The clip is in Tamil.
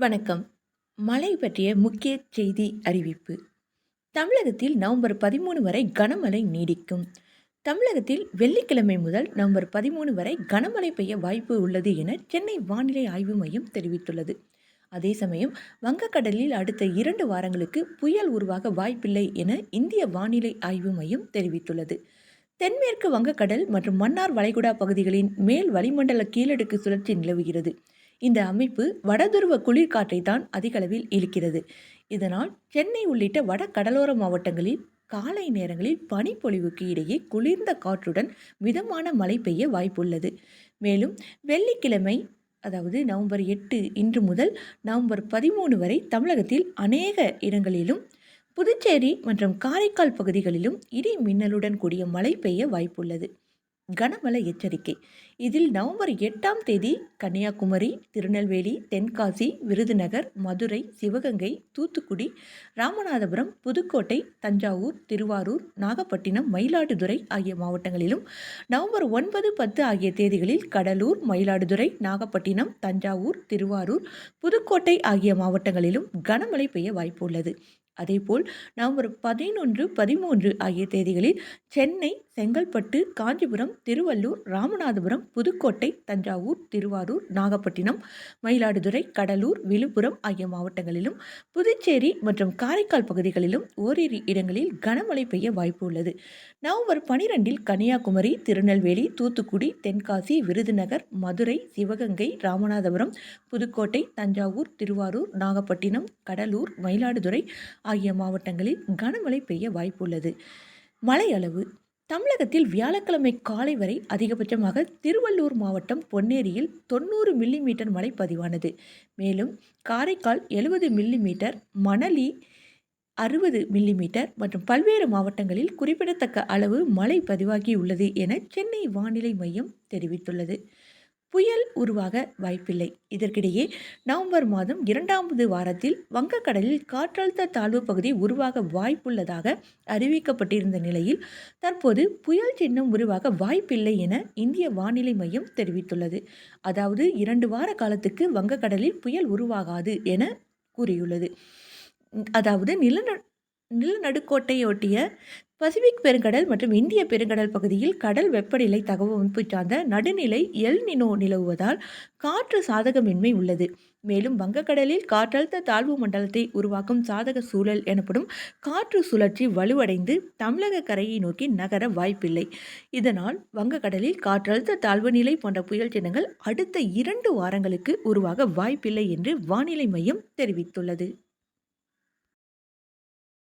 வணக்கம். மழை பற்றிய முக்கிய செய்தி அறிவிப்பு. தமிழகத்தில் நவம்பர் 13 வரை கனமழை நீடிக்கும். தமிழகத்தில் வெள்ளிக்கிழமை முதல் நவம்பர் 13 வரை கனமழை பெய்ய வாய்ப்பு உள்ளது என சென்னை வானிலை ஆய்வு மையம் தெரிவித்துள்ளது. அதே சமயம் வங்கக்கடலில் அடுத்த 2 வாரங்களுக்கு புயல் உருவாக வாய்ப்பில்லை என இந்திய வானிலை ஆய்வு மையம் தெரிவித்துள்ளது. தென்மேற்கு வங்கக்கடல் மற்றும் மன்னார் வளைகுடா பகுதிகளின் மேல் வளிமண்டல கீழடுக்கு சுழற்சி நிலவுகிறது. இந்த அமைப்பு வடதுருவ குளிர்காற்றை தான் அதிகளவில் இழுக்கிறது. இதனால் சென்னை உள்ளிட்ட வட கடலோர மாவட்டங்களில் காலை நேரங்களில் பனிப்பொழிவுக்கு இடையே குளிர்ந்த காற்றுடன் மிதமான மழை பெய்ய வாய்ப்புள்ளது. மேலும் வெள்ளிக்கிழமை அதாவது நவம்பர் 8 இன்று முதல் நவம்பர் 13 வரை தமிழகத்தில் அநேக இடங்களிலும் புதுச்சேரி மற்றும் காரைக்கால் பகுதிகளிலும் இடி மின்னலுடன் கூடிய மழை பெய்ய வாய்ப்புள்ளது. கனமழை எச்சரிக்கை. இதில் நவம்பர் 8ஆம் தேதி கன்னியாகுமரி, திருநெல்வேலி, தென்காசி, விருதுநகர், மதுரை, சிவகங்கை, தூத்துக்குடி, ராமநாதபுரம், புதுக்கோட்டை, தஞ்சாவூர், திருவாரூர், நாகப்பட்டினம், மயிலாடுதுறை ஆகிய மாவட்டங்களிலும், நவம்பர் 9, 10 ஆகிய தேதிகளில் கடலூர், மயிலாடுதுறை, நாகப்பட்டினம், தஞ்சாவூர், திருவாரூர், புதுக்கோட்டை ஆகிய மாவட்டங்களிலும் கனமழை பெய்ய வாய்ப்பு உள்ளது. அதேபோல் நவம்பர் 11, 13 ஆகிய தேதிகளில் சென்னை, செங்கல்பட்டு, காஞ்சிபுரம், திருவள்ளூர், ராமநாதபுரம், புதுக்கோட்டை, தஞ்சாவூர், திருவாரூர், நாகப்பட்டினம், மயிலாடுதுறை, கடலூர், விழுப்புரம் ஆகிய மாவட்டங்களிலும், புதுச்சேரி மற்றும் காரைக்கால் பகுதிகளிலும் ஓரிரு இடங்களில் கனமழை பெய்ய வாய்ப்பு உள்ளது. நவம்பர் 12இல் கன்னியாகுமரி, திருநெல்வேலி, தூத்துக்குடி, தென்காசி, விருதுநகர், மதுரை, சிவகங்கை, ராமநாதபுரம், புதுக்கோட்டை, தஞ்சாவூர், திருவாரூர், நாகப்பட்டினம், கடலூர், மயிலாடுதுறை ஆகிய மாவட்டங்களில் கனமழை பெய்ய வாய்ப்புள்ளது. மழை அளவு தமிழகத்தில் வியாழக்கிழமை காலை வரை அதிகபட்சமாக திருவள்ளூர் மாவட்டம் பொன்னேரியில் 90 மில்லிமீட்டர் மழை பதிவானது. மேலும் காரைக்கால் 70 மில்லிமீட்டர், மணலி 60 மில்லிமீட்டர் மற்றும் பல்வேறு மாவட்டங்களில் குறிப்பிடத்தக்க அளவு மழை பதிவாகியுள்ளது என சென்னை வானிலை மையம் தெரிவித்துள்ளது. புயல் உருவாக வாய்ப்பில்லை. இதற்கிடையே நவம்பர் மாதம் 2வது வாரத்தில் வங்கக்கடலில் காற்றழுத்த தாழ்வு பகுதி உருவாக வாய்ப்புள்ளதாக அறிவிக்கப்பட்டிருந்த நிலையில் தற்போது புயல் சின்னம் உருவாக வாய்ப்பில்லை என இந்திய வானிலை மையம் தெரிவித்துள்ளது. அதாவது 2 வார காலத்துக்கு வங்கக்கடலில் புயல் உருவாகாது என கூறியுள்ளது. அதாவது நிலநடுக்கோட்டையொட்டிய பசிபிக் பெருங்கடல் மற்றும் இந்திய பெருங்கடல் பகுதியில் கடல் வெப்பநிலை தகவமைப்பு சார்ந்த நடுநிலை எல் நினோ நிலவுவதால் காற்று சாதகமின்மை உள்ளது. மேலும் வங்கக்கடலில் காற்றழுத்த தாழ்வு மண்டலத்தை உருவாக்கும் சாதக சூழல் எனப்படும் காற்று சுழற்சி வலுவடைந்து தமிழக கரையை நோக்கி நகர வாய்ப்பில்லை. இதனால் வங்கக்கடலில் காற்றழுத்த தாழ்வு நிலை போன்ற புயல் சின்னங்கள் அடுத்த 2 வாரங்களுக்கு உருவாக வாய்ப்பில்லை என்று வானிலை மையம் தெரிவித்துள்ளது.